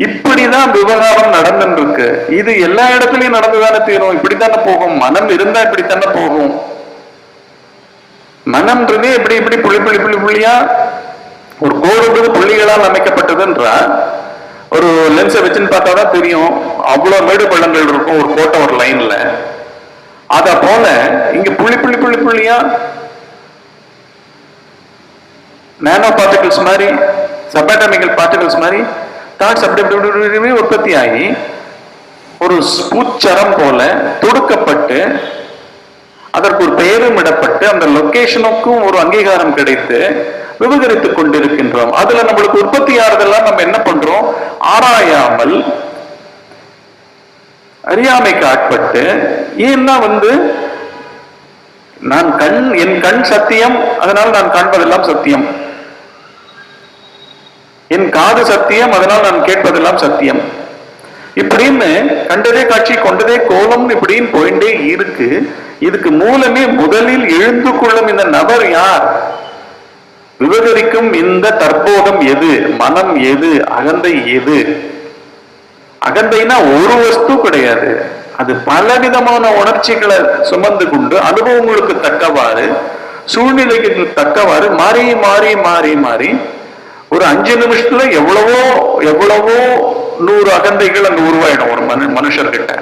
இப்படிதான் விவகாரம் நடந்துருக்கு. இது எல்லா இடத்துலயும் நடந்துதானே தீரும். இப்படித்தானே போகும். மனம் இருந்தா இப்படித்தானே போகும். மனம்ன்றதே எப்படி எப்படி புள்ளி புள்ளி புள்ளி புள்ளியா ஒரு கோடு புள்ளிகளால் அமைக்கப்பட்டதுன்றா ஒரு லென்ஸை வச்சுன்னு பார்த்தாதான் தெரியும். அவ்வளவு மேடு பள்ளங்கள் இருக்கும் ஒரு கோட்டை ஒரு லைன்ல. அத போல இங்க புள்ளி புள்ளி புள்ளி புள்ளியா நானோ பார்ட்டிகல்ஸ் மாதிரி, சபாட்டமிக்கல் பார்ட்டிகல்ஸ் மாதிரி தாட்ஸ் அப்படி உற்பத்தி ஆகி ஒரு பூச்சரம் போல தொடுக்கப்பட்டு அதற்கு ஒரு பெயரும் இடப்பட்டு அந்த லொகேஷனுக்கும் ஒரு அங்கீகாரம் கிடைத்து விவகரித்துக் கொண்டிருக்கின்றோம். அதுல நம்மளுக்கு உற்பத்தி ஆறுதெல்லாம் நம்ம என்ன பண்றோம்? ஆராயாமல் அறியாமைக்கு ஆட்பட்டு. ஏன்னா நான் என் கண் சத்தியம், அதனால் நான் காண்பதெல்லாம் சத்தியம். என் காது சத்தியம், அதனால் நான் கேட்பதெல்லாம் சத்தியம். இப்படின்னு கண்டதே காட்சி கொண்டதே கோலம் இப்படின்னு போயிட்டே இருக்கு. இதுக்கு மூலமே முதலில் எழுந்து கொள்ளும் இந்த நபர் யார்? விவகரிக்கும் இந்த தற்போதம் எது? மனம் எது? அகந்தை எது? அகந்தைனா ஒரு வஸ்து கிடையாது. அது பலவிதமான உணர்ச்சிகளை சுமந்து கொண்டு அனுபவங்களுக்கு தக்கவாறு, சூழ்நிலைக்கு தக்கவாறு மாறி மாறி மாறி மாறி ஒரு 5 நிமிஷத்துல எவ்வளவோ எவ்வளவோ 100 அகந்தைகள் அங்க உருவாயிடும் ஒரு மனுஷர்கிட்ட.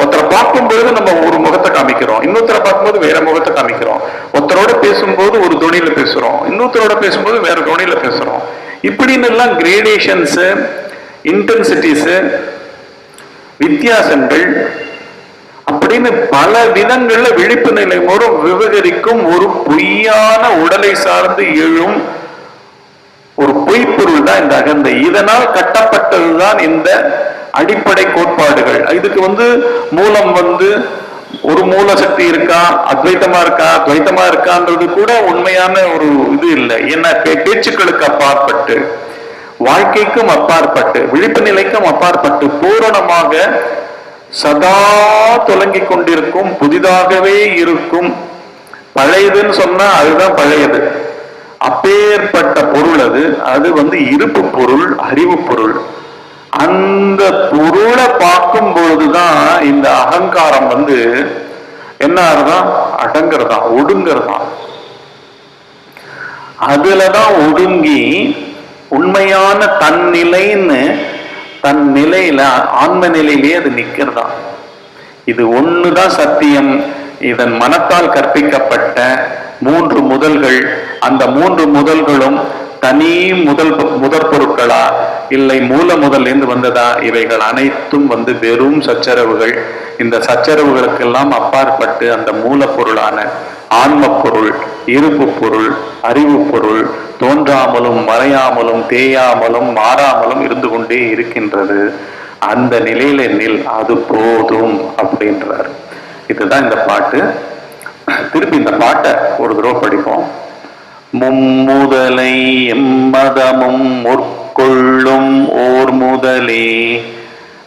ஒருத்தரை பார்க்கும் பொழுது நம்ம ஒரு முகத்தை காமிக்கிறோம், இன்னொருத்தரை பார்க்கும்போது வேற முகத்தை காமிக்கிறோம். ஒருத்தரோட பேசும்போது ஒரு துணியில பேசுறோம், இன்னொருத்தரோட பேசும்போது வேற துணியில பேசுறோம். இப்படின்னு எல்லாம் கிரேடேஷன்ஸ், இன்டென்சிட்டிஸ், வித்தியாசங்கள் அப்படின்னு பல விதங்கள்ல விழிப்பு நிலை மூலம் விவகரிக்கும் ஒரு பொய்யான உடலை சார்ந்து எழும் ஒரு பொய்ப்பொருள் தான் இந்த அகந்தை. இதனால் கட்டப்பட்டதுதான் இந்த அடிப்படை கோட்பாடுகள். இதுக்கு மூலம் ஒரு மூல சக்தி இருக்கா, அத்வைத்தமா இருக்கா, துவைத்தமா இருக்கான்றது கூட உண்மையான ஒரு இது இல்லை. ஏன்னா பேச்சுக்களுக்கு அப்பாற்பட்டு, வாழ்க்கைக்கும் அப்பாற்பட்டு, விழிப்பு நிலைக்கும் அப்பாற்பட்டு பூரணமாக சதா தொலங்கிக் கொண்டிருக்கும், புதிதாகவே இருக்கும். பழையதுன்னு சொன்னா அதுதான் பழையது. அப்பேற்பட்ட பொருள் அது இருப்பு பொருள், அறிவு பொருள். அந்த பொருளை பார்க்கும் பொழுதுதான் இந்த அகங்காரம் என்ன ஆறுதான்? அடங்குறதா, ஒடுங்குறதா. அதுலதான் ஒடுங்கி உண்மையான தன் நிலைன்னு தன் நிலையில ஆன்ம நிலையிலேயே அது நிக்கிறதா. இது ஒண்ணுதான் சத்தியம். இதன் மனத்தால் கற்பிக்கப்பட்ட 3 முதல்கள், அந்த 3 முதல்களும் தனி முதற் பொருட்களா இல்லை மூல முதல்ல வந்ததா? இவைகள் அனைத்தும் வெறும் சச்சரவுகள். இந்த சச்சரவுகளுக்கெல்லாம் அப்பாற்பட்டு அந்த மூலப்பொருளான ஆன்ம பொருள், இருப்பு பொருள், அறிவு பொருள் தோன்றாமலும் மறையாமலும் தேயாமலும் மாறாமலும் இருந்து கொண்டே இருக்கின்றது. அந்த நிலையில நில், அது போதும் அப்படின்றார். இதுதான் இந்த பாட்டு. திருப்பி இந்த பாட்டை ஒரு தடவை படிப்போம். மும்முதலை எம்மதமும் முற்கொள்ளும் ஓர் முதலே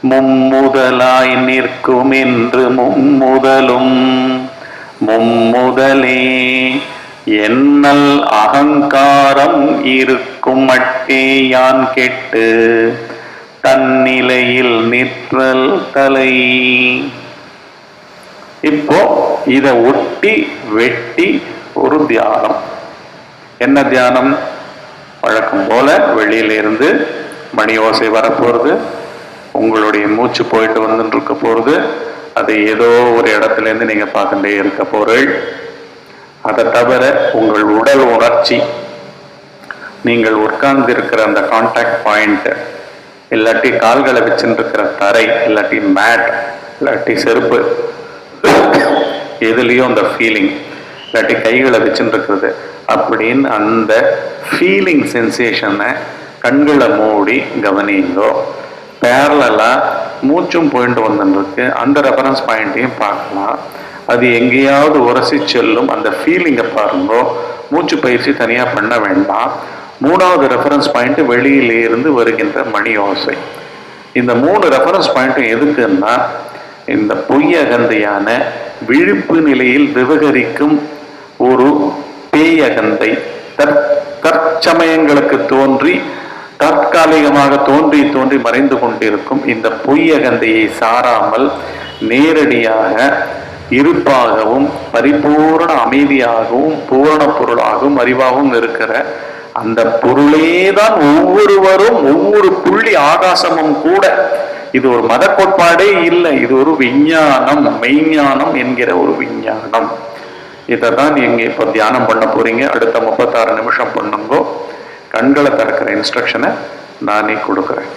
மும்முதலாய் நிற்கும் என்று மும்முதலும் மும்முதலே என்னல் அகங்காரம் இருக்கும் மட்டே யான் கெட்டு தன்னிலையில் நிற்றல் தலை. இப்போ இத ஒட்டி வெட்டி ஒரு தியானம். என்ன தியானம்? வழக்கம் போல வெளியிலிருந்து மணி ஓசை வரப்போறது, உங்களுடைய மூச்சு போயிட்டு வந்துட்டு இருக்க போறது. அது ஏதோ ஒரு இடத்துல இருந்து நீங்க பார்த்துட்டே இருக்க போறீர்கள். அதை தவிர உங்கள் உடல் உணர்ச்சி நீங்கள் உட்கார்ந்து இருக்கிற அந்த கான்டாக்ட் பாயிண்ட், இல்லாட்டி கால்களை வச்சுருக்கிற தரை, இல்லாட்டி மேட், இல்லாட்டி செருப்பு, எதுலேயும் அந்த ஃபீலிங், இல்லாட்டி கைகளை வச்சுருக்கிறது அப்படின்னு அந்த ஃபீலிங் சென்சேஷனை கண்களை மூடி கவனிங்கோ. பேரலா மூச்சும் போயிட்டு வந்துருக்கு, அந்த ரெஃபரன்ஸ் பாயிண்ட்டையும் பார்க்கலாம். அது எங்கேயாவது உரசி செல்லும், அந்த ஃபீலிங்கை பாருங்கோ. மூச்சு பயிற்சி தனியாக பண்ண வேண்டாம். மூணாவது ரெஃபரன்ஸ் பாயிண்ட் வெளியிலிருந்து வருகின்ற மணி ஓசை. இந்த 3 ரெஃபரன்ஸ் பாயிண்ட்டும் எதுக்குன்னா, இந்த பொய் அகந்தையான விழிப்பு நிலையில் விவகரிக்கும் ஒரு பேய் அகந்தை, தற்சமயங்களுக்கு தோன்றி தற்காலிகமாக தோன்றி மறைந்து கொண்டிருக்கும் இந்த பொய் அகந்தையை சாராமல் நேரடியாக இருப்பாகவும் பரிபூர்ண அமைதியாகவும் பூரண பொருளாகவும் அறிவாகவும் இருக்கிற அந்த பொருளேதான் ஒவ்வொருவரும், ஒவ்வொரு புள்ளி ஆகாசமும் கூட. இது ஒரு மத கோட்பாடே இல்லை, இது ஒரு விஞ்ஞானம், மெய்ஞானம் என்கிற ஒரு விஞ்ஞானம். இதை தான் நீங்க இப்ப தியானம் பண்ண போறீங்க. அடுத்த 36 நிமிஷம் பண்ணுங்கோ. கண்களை திறக்கிற இன்ஸ்ட்ரக்ஷனை நானே கொடுக்குறேன்.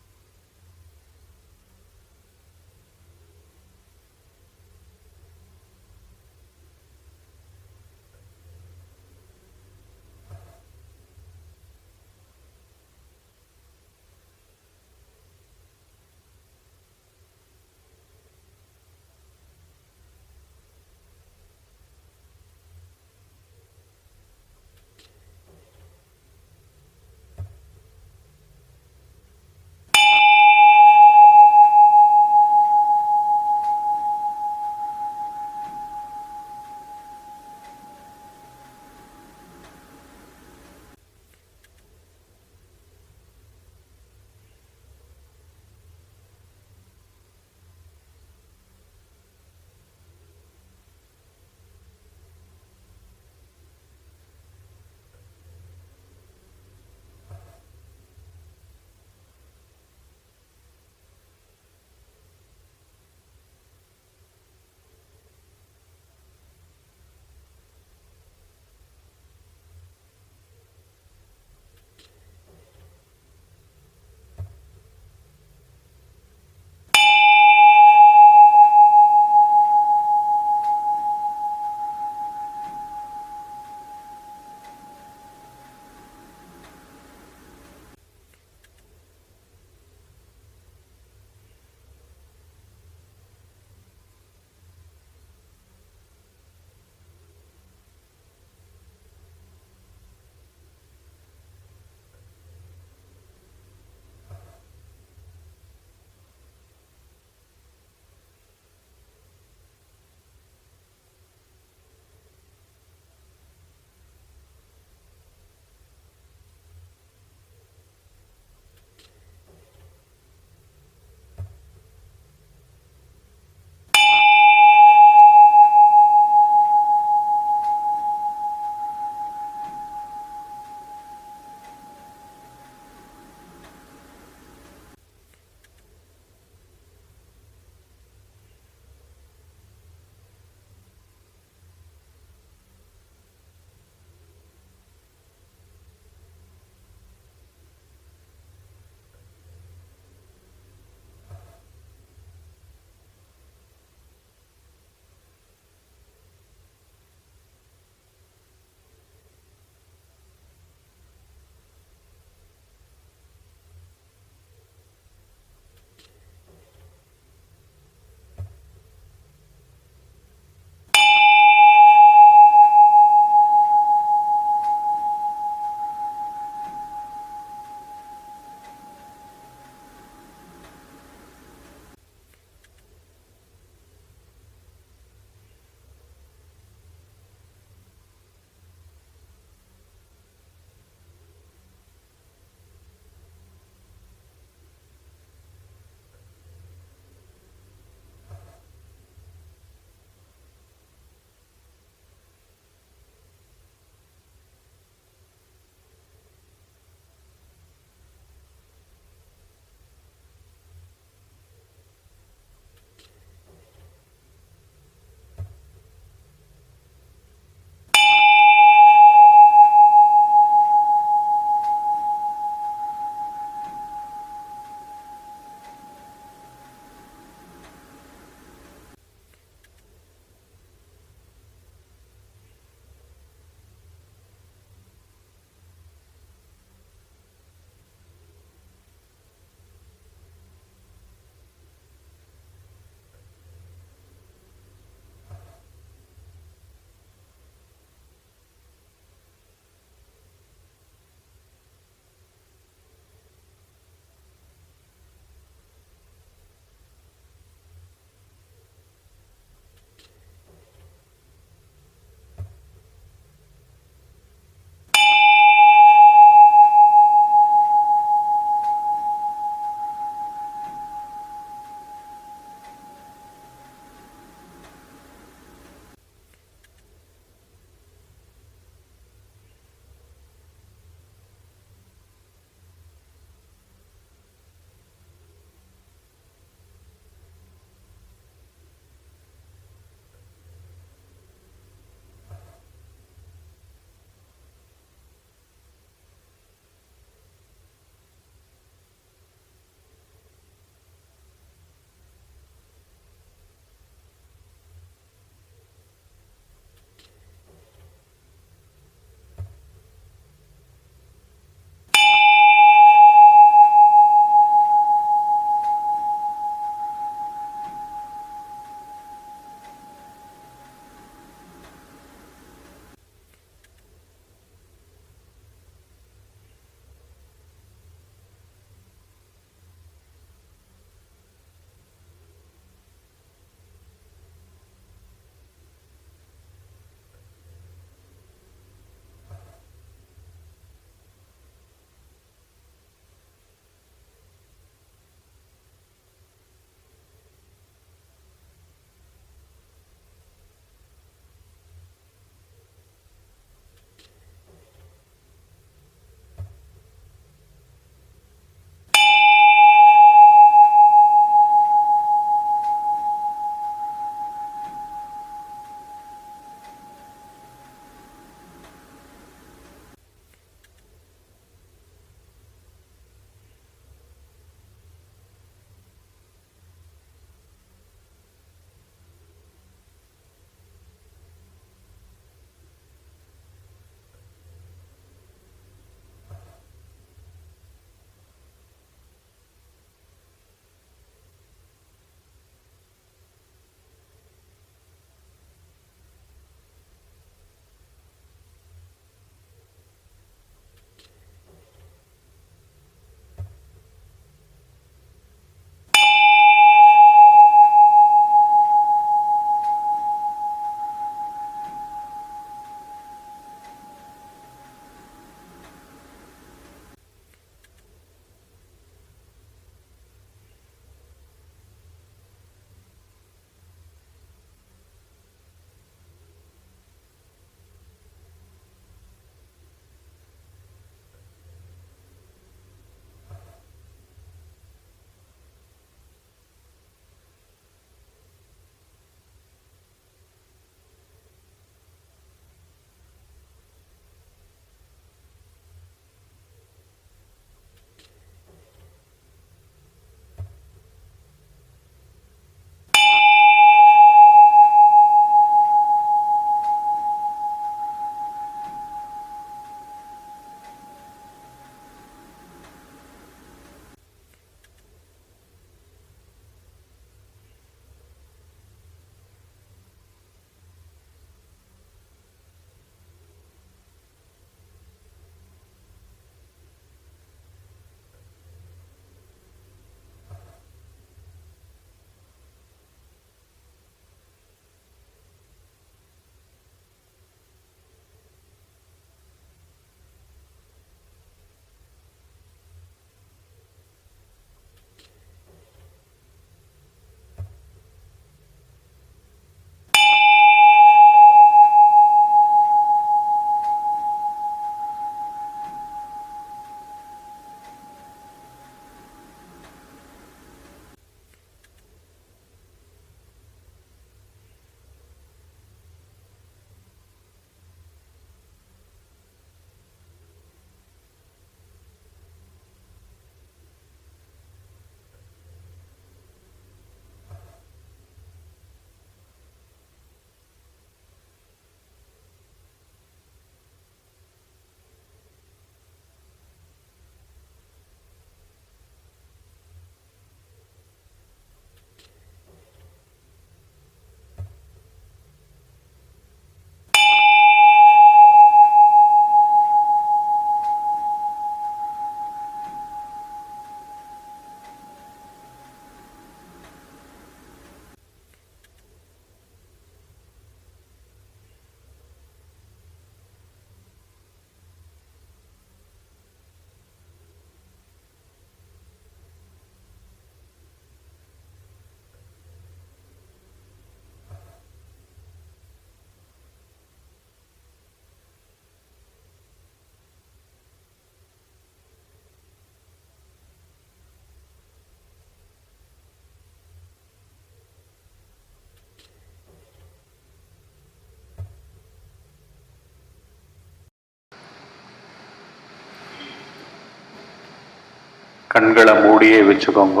கண்களை மூடியே வச்சுக்கோங்க,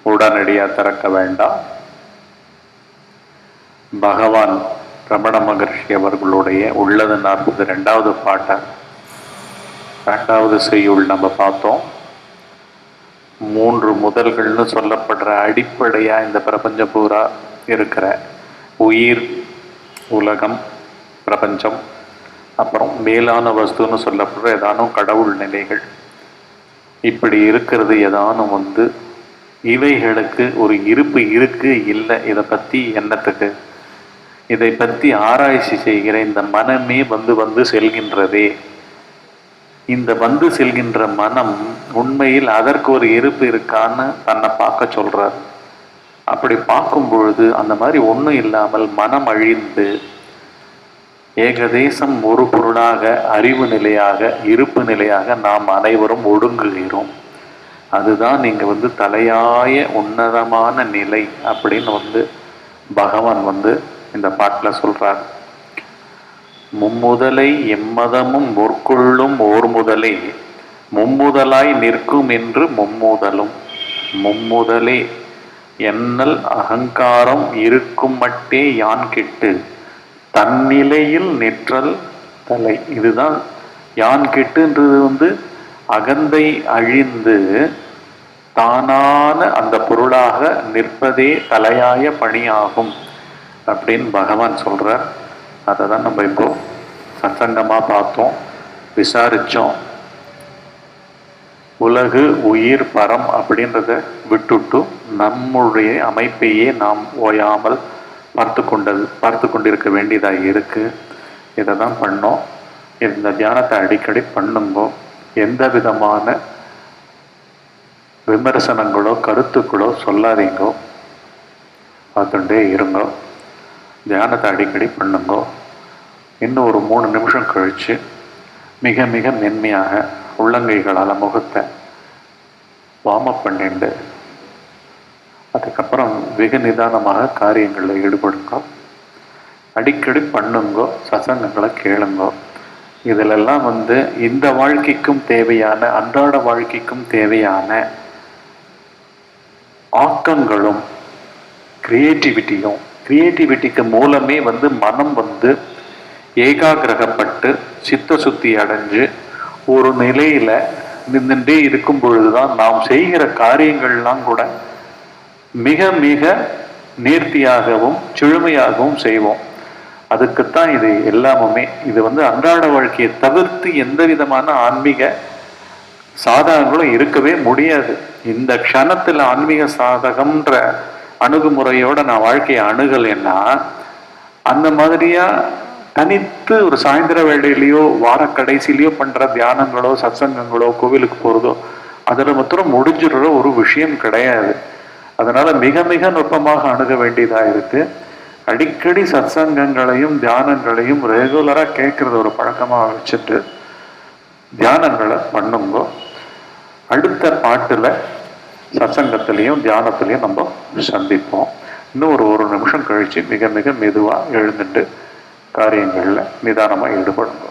உடனடியா திறக்க வேண்டாம். பகவான் ரமண மகர்ஷி அவர்களுடைய உள்ளது 42வது பாட்டை 2வது செய்யுள் நம்ம பார்த்தோம். 3 முதல்கள்னு சொல்லப்படுற அடிப்படையா இந்த பிரபஞ்சம் பூரா இருக்கிற உயிர், உலகம், பிரபஞ்சம், அப்புறம் மேலான வஸ்துன்னு சொல்லப்படுற ஏதானும் கடவுள் நிலைகள், இப்படி இருக்கிறது ஏதானும் இவைகளுக்கு ஒரு இருப்பு இருக்கு இல்லை, இதை பத்தி என்னத்துக்கு, இதை பற்றி ஆராய்ச்சி செய்கிற இந்த மனமே வந்து செல்கின்றதே. இந்த செல்கின்ற மனம் உண்மையில் அதற்கு ஒரு இருப்பு இருக்கான்னு தன்னை பார்க்க சொல்றார். அப்படி பார்க்கும் பொழுது அந்த மாதிரி ஒன்றும் இல்லாமல் மனம் அழிந்து ஏகதேசம் ஒரு பொருளாக, அறிவு நிலையாக, இருப்பு நிலையாக நாம் அனைவரும் ஒடுங்குகிறோம். அதுதான் நீங்க தலையாய உன்னதமான நிலை அப்படின்னு பகவான் இந்த பாட்டில் சொல்றார். மும்முதலை எம்மதமும் முற்கொள்ளும் ஓர் முதலே மும்முதலாய் நிற்கும் என்று மும்முதலும் மும்முதலே என்னல் அகங்காரம் இருக்கும் மட்டே யான் கெட்டு தன்னிலையில் நிற்றல் தலை. இதுதான் யான் கெட்டுன்றது அகந்தை அழிந்து தானான அந்த பொருளாக நிற்பதே தலையாய பணியாகும் அப்படின்னு பகவான் சொல்றார். அதை தான் நம்ம இப்போ சத்சங்கமா பார்த்தோம், விசாரிச்சோம். உலகு, உயிர், பரம் அப்படின்றத விட்டுட்டு நம்முடைய அமைப்பையே நாம் ஓயாமல் பார்த்து கொண்டிருக்க வேண்டியதாக இருக்கு. இதை தான் பண்ணோம். இந்த தியானத்தை அடிக்கடி பண்ணுங்கோ. எந்த விதமான விமர்சனங்களோ கருத்துக்களோ சொல்லாதீங்கோ, பார்த்துட்டே இருங்கோ. தியானத்தை அடிக்கடி பண்ணுங்கோ. இன்னும் ஒரு 3 நிமிஷம் கழிச்சு மிக மிக மென்மையாக உள்ளங்கைகளால் முகத்தை வார்ம் பண்ணிண்டு அதுக்கப்புறம் வெகு நிதானமாக காரியங்களில் ஈடுபடுங்கோ. அடிக்கடி பண்ணுங்கோ, சசங்கங்களை கேளுங்கோ. இதிலெல்லாம் இந்த வாழ்க்கைக்கும் தேவையான, அன்றாட வாழ்க்கைக்கும் தேவையான ஆக்கங்களும் கிரியேட்டிவிட்டிக்கு மூலமே மனம் ஏகாகிரகப்பட்டு சித்த சுத்தி அடைஞ்சு ஒரு நிலையில நின்றுட்டே இருக்கும் பொழுதுதான் நாம் செய்கிற காரியங்கள்லாம் கூட மிக மிக நேர்த்தியாகவும் செழுமையாகவும் செய்வோம். அதுக்குத்தான் இது எல்லாமுமே. இது அன்றாட வாழ்க்கையை தவிர்த்து எந்த விதமான ஆன்மீக சாதகங்களும் இருக்கவே முடியாது. இந்த க்ஷணத்துல ஆன்மீக சாதகம்ன்ற அணுகுமுறையோட நான் வாழ்க்கையை அணுகலைன்னா அந்த மாதிரியா தனித்து ஒரு சாயந்தர வேளையிலையோ வார கடைசியிலையோ பண்ற தியானங்களோ சத்சங்கங்களோ கோவிலுக்கு போறதோ அதுல மாத்திரம் முடிஞ்சிடுற ஒரு விஷயம் கிடையாது. அதனால மிக மிக நுட்பமாக அணுக வேண்டியதா இருக்கு. அடிக்கடி சத்சங்கங்களையும் தியானங்களையும் ரெகுலரா கேட்கறது ஒரு பழக்கமாக வச்சுட்டு தியானங்களை பண்ணுங்கோ. அடுத்த பாட்டுல சத்சங்கத்திலையும் தியானத்திலையும் நம்ம சந்திப்போம். இன்னும் ஒரு நிமிஷம் கழிச்சு மிக மிக மெதுவா எழுந்துட்டு காரியங்கள்ல நிதானமா ஈடுபடும்.